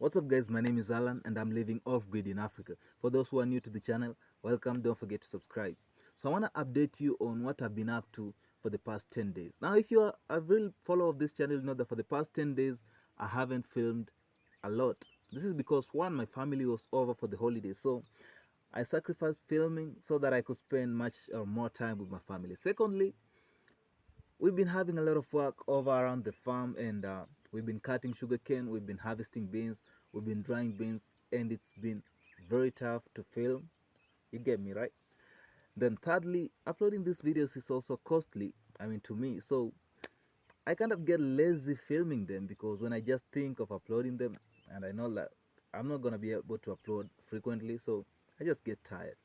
What's up guys, my name is Allan and I'm living off-grid in Africa. For those who are new to the channel, welcome, don't forget to subscribe. So I want to update you on what I've been up to for the past 10 days. Now if you are a real follower of this channel, you know that for the past 10 days I haven't filmed a lot. This is because one, my family was over for the holidays, so I sacrificed filming so that I could spend much more time with my family. Secondly, we've been having a lot of work over around the farm, and we've been cutting sugarcane, we've been harvesting beans, we've been drying beans, and it's been very tough to film. You get me, right? Then thirdly, uploading these videos is also costly, I mean, to me. So I kind of get lazy filming them because when I just think of uploading them and I know that I'm not going to be able to upload frequently, so I just get tired.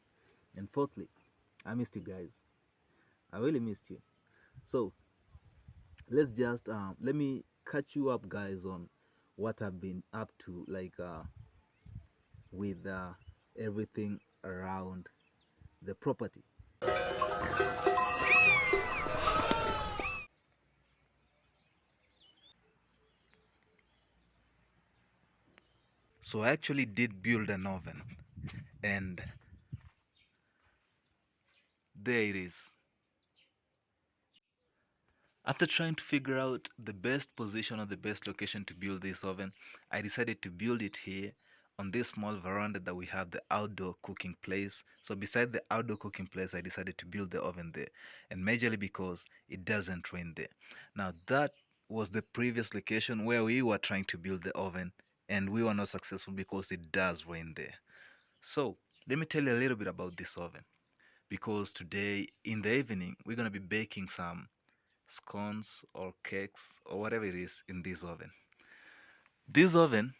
And fourthly, I missed you guys. I really missed you. So let's just let me catch you up guys on what I've been up to, like with everything around the property. So I actually did build an oven, and there it is. After trying to figure out the best position or the best location to build this oven, I decided to build it here on this small veranda that we have, the outdoor cooking place. So beside the outdoor cooking place, I decided to build the oven there, and majorly because it doesn't rain there. Now that was the previous location where we were trying to build the oven, and we were not successful because it does rain there. So let me tell you a little bit about this oven, because today in the evening we're going to be baking some scones or cakes or whatever it is in this oven. This oven,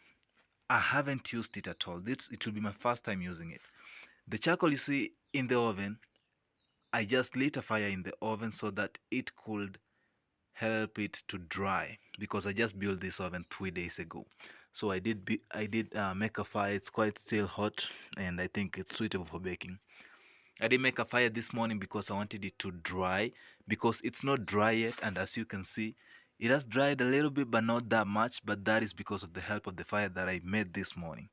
I haven't used it at all. It will be my first time using it. The charcoal you see in the oven, I just lit a fire in the oven so that it could help it to dry, because I just built this oven 3 days ago. So I did make a fire. It's quite still hot, and I think it's suitable for baking. I did make a fire this morning because I wanted it to dry, because it's not dry yet, and as you can see, it has dried a little bit but not that much, but that is because of the help of the fire that I made this morning.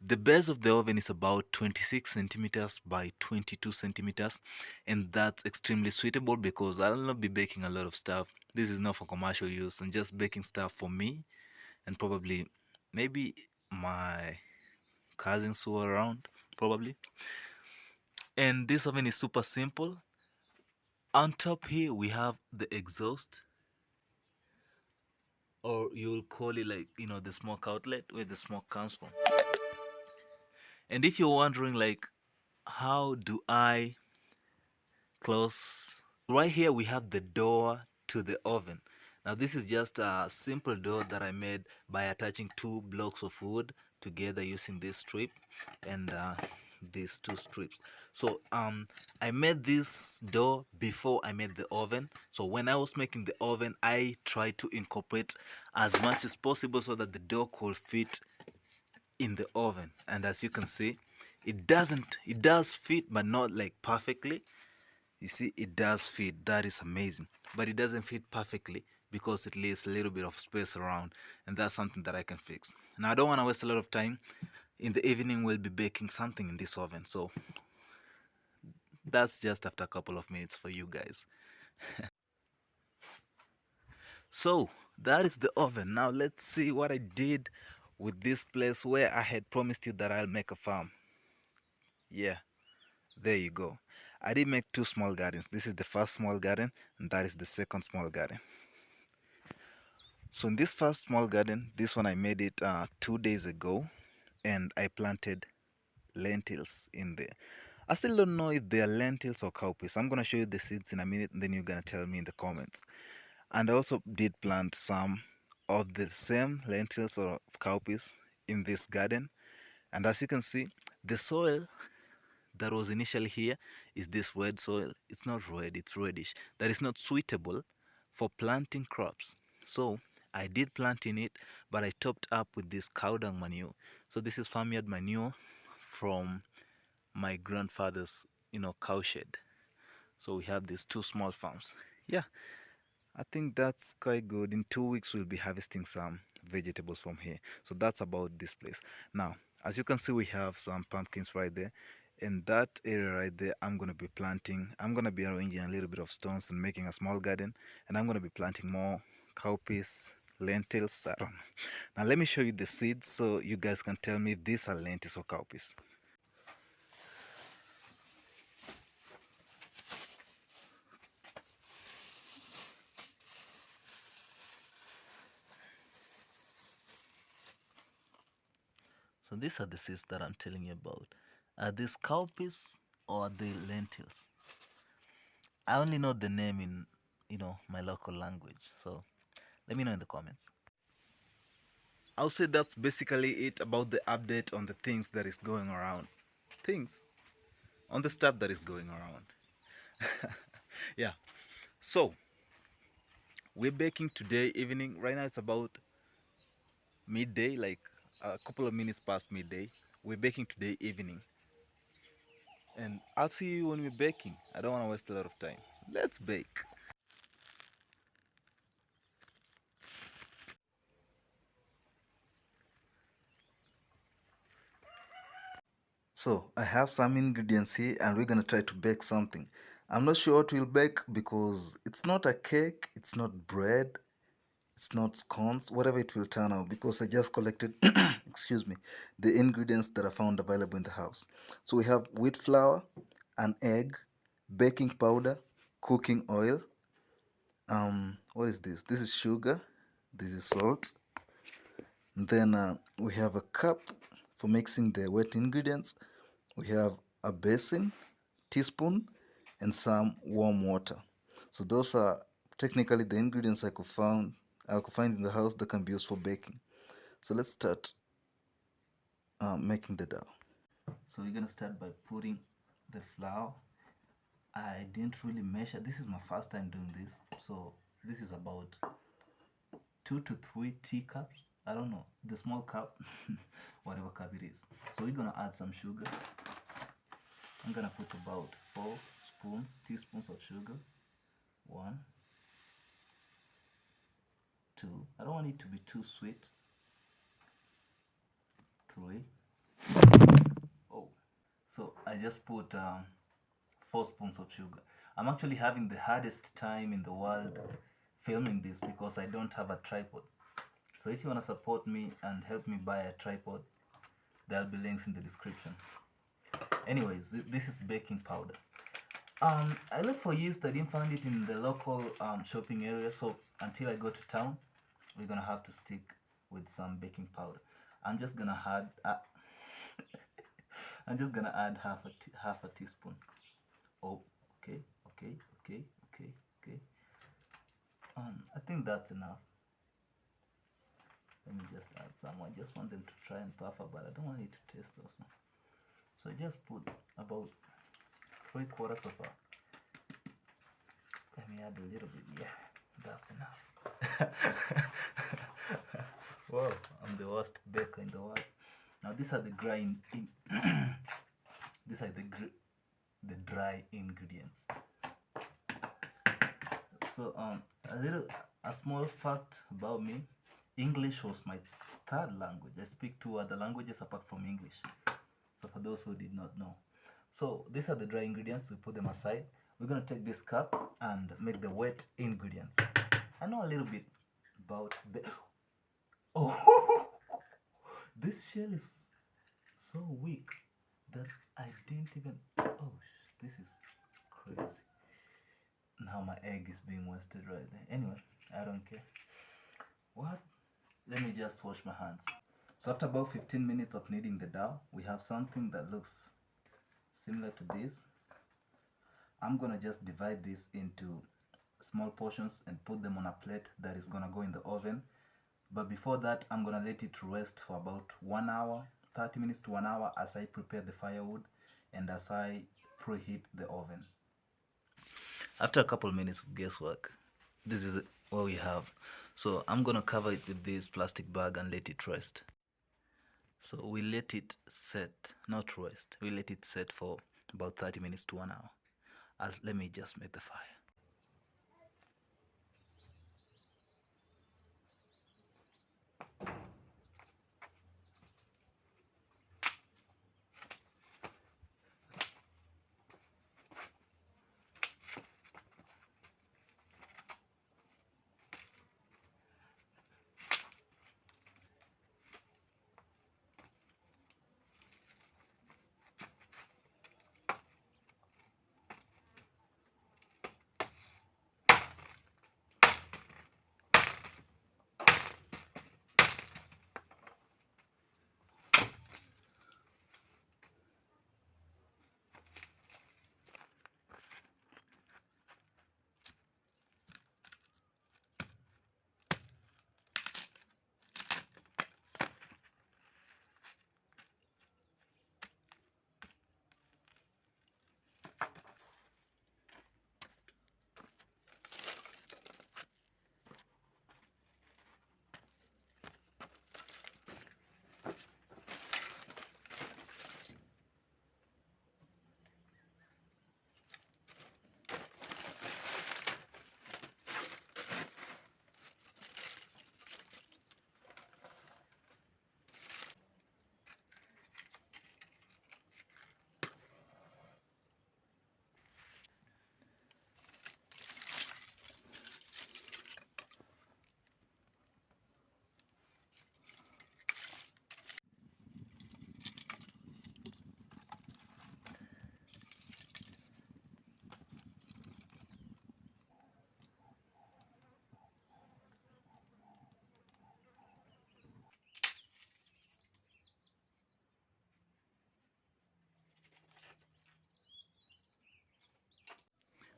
The base of the oven is about 26 centimeters by 22 centimeters, and that's extremely suitable because I'll not be baking a lot of stuff. This is not for commercial use. I'm just baking stuff for me and probably maybe my cousins who are around, probably. And this oven is super simple. On top here we have the exhaust, or you'll call it, like, you know, the smoke outlet where the smoke comes from. And if you're wondering, like, how do I close, right here we have the door to the oven. Now this is just a simple door that I made by attaching two blocks of wood together using this strip and these two strips. So I made this door before I made the oven. So when I was making the oven, I tried to incorporate as much as possible so that the door could fit in the oven. And as you can see, it does fit, but not like perfectly. You see, it does fit. That is amazing. But it doesn't fit perfectly because it leaves a little bit of space around, and that's something that I can fix. Now I don't want to waste a lot of time. In the evening we'll be baking something in this oven, so that's just after a couple of minutes for you guys. So that is the oven. Now let's see what I did with this place where I had promised you that I'll make a farm. Yeah, there you go. I did make two small gardens. This is the first small garden, and that is the second small garden. So in this first small garden, this one I made it 2 days ago, and I planted lentils in there. I still don't know if they are lentils or cowpeas. I'm going to show you the seeds in a minute, and then you're going to tell me in the comments. And I also did plant some of the same lentils or cowpeas in this garden. And as you can see, the soil that was initially here is this red soil. It's not red, it's reddish. That is not suitable for planting crops. So I did plant in it, but I topped up with this cow dung manure. So this is farmyard manure from my grandfather's, cow shed. So we have these two small farms. Yeah, I think that's quite good. In 2 weeks, we'll be harvesting some vegetables from here. So that's about this place. Now, as you can see, we have some pumpkins right there. In that area right there, I'm going to be planting, I'm going to be arranging a little bit of stones and making a small garden. And I'm going to be planting more cowpeas, lentils. I don't know. Now, let me show you the seeds so you guys can tell me if these are lentils or cowpeas. So these are the seeds that I'm telling you about. Are these cowpeas or are they lentils? I only know the name in, my local language. So let me know in the comments. I'll say that's basically it about the update on the things that is going around. Things on the stuff that is going around. Yeah. So we're baking today evening. Right now it's about midday, like a couple of minutes past midday. We're baking today evening. And I'll see you when we're baking. I don't want to waste a lot of time. Let's bake. So I have some ingredients here and we're gonna try to bake something. I'm not sure what we'll bake because it's not a cake, it's not bread, it's not scones, whatever it will turn out, because I just collected excuse me, the ingredients that I found available in the house. So we have wheat flour, an egg, baking powder, cooking oil. What is this? This is sugar, this is salt. And then we have a cup for mixing the wet ingredients. We have a basin, teaspoon, and some warm water. So those are technically the ingredients I could find in the house that can be used for baking. So let's start making the dough. So we're gonna start by putting the flour. I didn't really measure. This is my first time doing this, so this is about 2 to 3 teacups. I don't know, the small cup, whatever cup it is. So we're gonna add some sugar. I'm gonna put about 4 teaspoons of sugar. 1, 2. I don't want it to be too sweet. 3. Oh, so I just put 4 spoons of sugar. I'm actually having the hardest time in the world filming this because I don't have a tripod. So if you want to support me and help me buy a tripod, there'll be links in the description. Anyways, this is baking powder. I looked for yeast. I didn't find it in the local shopping area, so until I go to town, we're gonna have to stick with some baking powder. I'm just gonna add I'm just gonna add half a teaspoon. Oh, okay. I think that's enough. Let me just add some. I just want them to try and puff up, but I don't want it to taste also. So I just put about 3/4 of a. Let me add a little bit. Yeah, that's enough. Whoa, I'm the worst baker in the world. Now these are the these are the dry ingredients. So a small fact about me: English was my third language. I speak 2 other languages apart from English. So for those who did not know, so these are the dry ingredients. We put them aside. We're gonna take this cup and make the wet ingredients. I know a little bit about the. Oh, this shell is so weak that I didn't even. Oh, this is crazy. Now my egg is being wasted right there. Anyway, I don't care. What? Let me just wash my hands. So after about 15 minutes of kneading the dough, we have something that looks similar to this. I'm gonna just divide this into small portions and put them on a plate that is gonna go in the oven. But before that, I'm gonna let it rest for about 1 hour, 30 minutes to 1 hour, as I prepare the firewood and as I preheat the oven. After a couple minutes of guesswork, this is what we have. So I'm gonna cover it with this plastic bag and let it rest. So we let it set, not rest. We let it set for about 30 minutes to 1 hour. Let me just make the fire.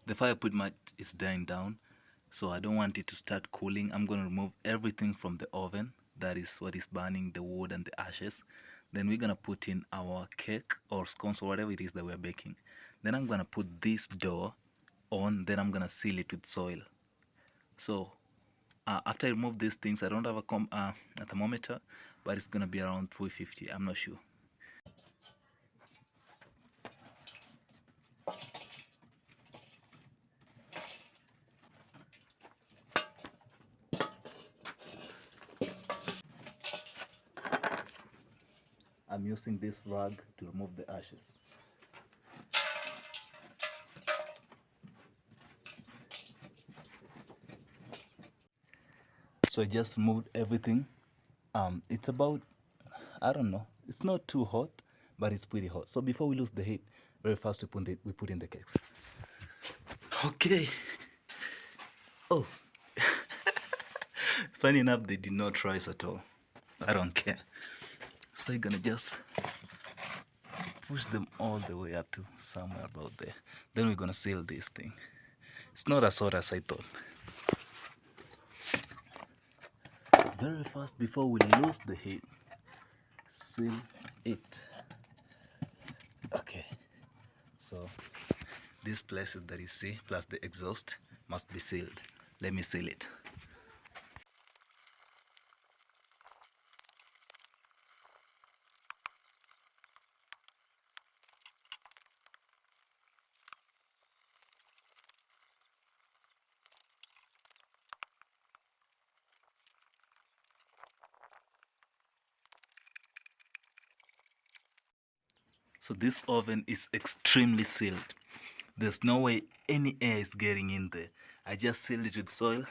The fire pretty much is dying down, so I don't want it to start cooling. I'm going to remove everything from the oven. That is what is burning, the wood and the ashes. Then we're going to put in our cake or scones or whatever it is that we're baking. Then I'm going to put this dough on, then I'm going to seal it with soil. So after I remove these things, I don't have a thermometer, but it's going to be around 350. I'm not sure. I'm using this rag to remove the ashes. So I just removed everything. It's about, I don't know, it's not too hot, but it's pretty hot. So before we lose the heat, very fast we put in the cakes. Okay. Oh, funny enough, they did not rise at all. I don't care. So you're gonna just push them all the way up to somewhere about there. Then we're gonna seal this thing. It's not as hot as I thought. Very fast before we lose the heat. Seal it. Okay. So these places that you see plus the exhaust must be sealed. Let me seal it. So this oven is extremely sealed. There's no way any air is getting in there. I just sealed it with soil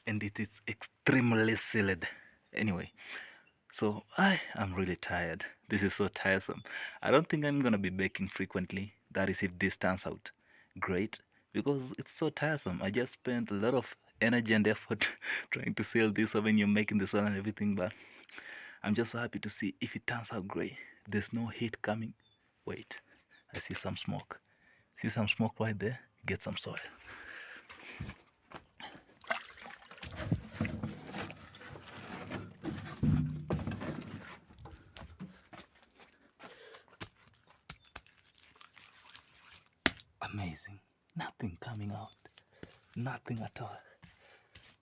and it is extremely sealed. Anyway, so I'm really tired. This is so tiresome. I don't think I'm gonna be baking frequently. That is if this turns out great, because it's so tiresome. I just spent a lot of energy and effort trying to seal this oven. You're making the soil and everything, but I'm just so happy to see if it turns out great. There's no heat coming. Wait, I see some smoke. See some smoke right there? Get some soil. Amazing. Nothing coming out. Nothing at all.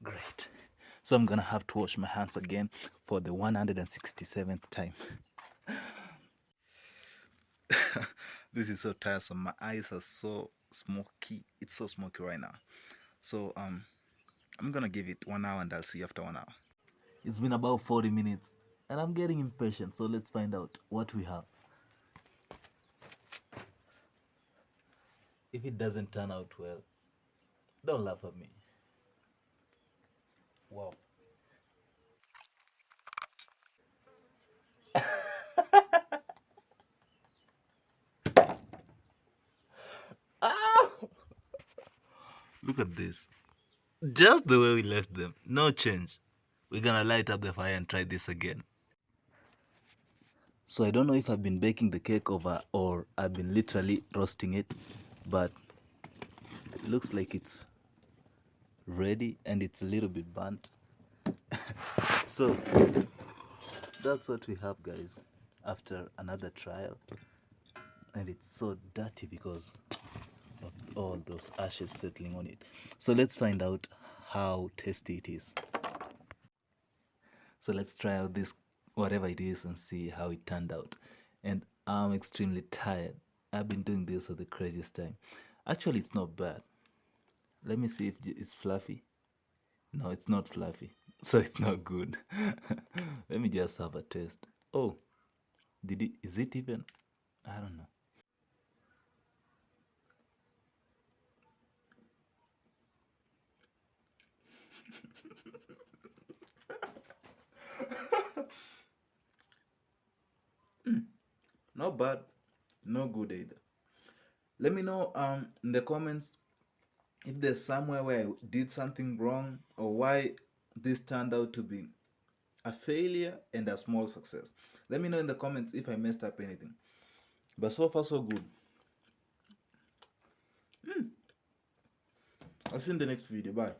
Great. So I'm gonna have to wash my hands again for the 167th time. This is so tiresome. My eyes are so smoky. It's so smoky right now. So I'm gonna give it 1 hour and I'll see you after 1 hour. It's been about 40 minutes and I'm getting impatient, so let's find out what we have. If it doesn't turn out well, don't laugh at me. Wow. Ah! Look at this. Just the way we left them. No change. We're gonna light up the fire and try this again. So I don't know if I've been baking the cake over or I've been literally roasting it, but it looks like it's ready and it's a little bit burnt. So that's what we have, guys, after another trial. And it's so dirty because of all those ashes settling on it. So let's find out how tasty it is. So let's try out this whatever it is and see how it turned out. And I'm extremely tired. I've been doing this for the craziest time. Actually, it's not bad. Let me see if it's fluffy. No, it's not fluffy. So it's not good. Let me just have a taste. Oh, is it even? I don't know. Not bad, no good either. Let me know in the comments if there's somewhere where I did something wrong or why this turned out to be a failure and a small success. Let me know in the comments if I messed up anything. But so far so good. I'll see you in the next video. Bye.